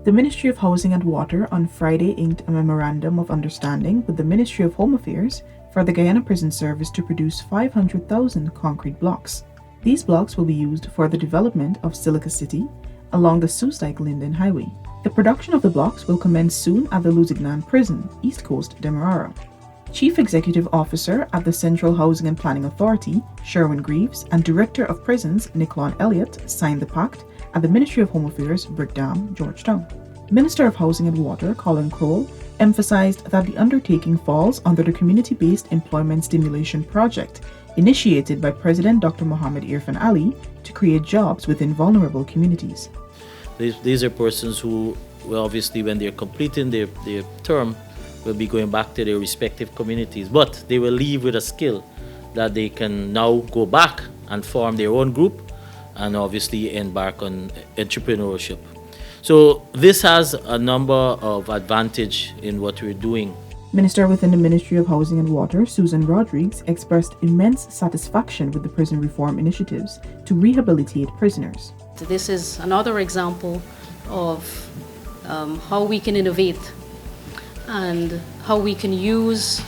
The Ministry of Housing and Water on Friday inked a memorandum of understanding with the Ministry of Home Affairs for the Guyana Prison Service to produce 500,000 concrete blocks. These blocks will be used for the development of Silica City along the Soosdijk-Linden Highway. The production of the blocks will commence soon at the Luzignan Prison, East Coast, Demerara. Chief Executive Officer at the Central Housing and Planning Authority, Sherwin Greaves, and Director of Prisons, Nicklon Elliott, signed the pact at the Ministry of Home Affairs, Brickdam, Georgetown. Minister of Housing and Water, Colin Crowell, emphasized that the undertaking falls under the Community-Based Employment Stimulation Project, initiated by President Dr. Mohammed Irfan Ali to create jobs within vulnerable communities. These are persons who, well, obviously, when they're completing their term, will be going back to their respective communities, but they will leave with a skill that they can now go back and form their own group and obviously embark on entrepreneurship. So this has a number of advantage in what we're doing. Minister within the Ministry of Housing and Water, Susan Rodriguez, expressed immense satisfaction with the prison reform initiatives to rehabilitate prisoners. This is another example of how we can innovate and how we can use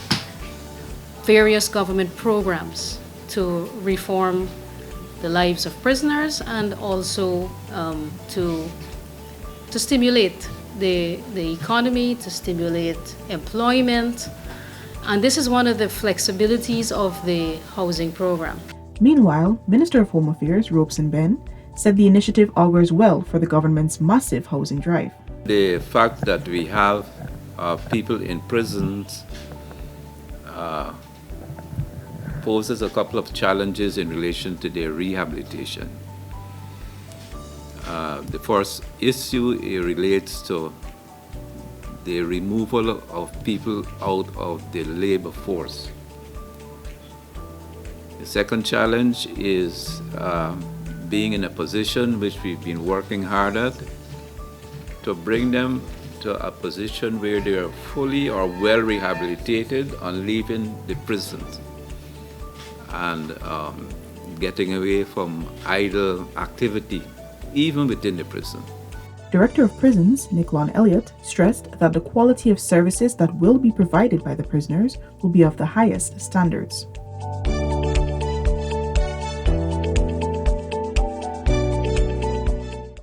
various government programs to reform the lives of prisoners and also to stimulate the economy, to stimulate employment. And this is one of the flexibilities of the housing program. Meanwhile, Minister of Home Affairs, Robeson Ben, said the initiative augurs well for the government's massive housing drive. The fact that we have people in prisons poses a couple of challenges in relation to their rehabilitation. The first issue relates to the removal of people out of the labor force. The second challenge is being in a position which we've been working hard at to bring them to a position where they are fully or well rehabilitated on leaving the prisons and getting away from idle activity, even within the prison. Director of Prisons, Nicklon Elliott, stressed that the quality of services that will be provided by the prisoners will be of the highest standards.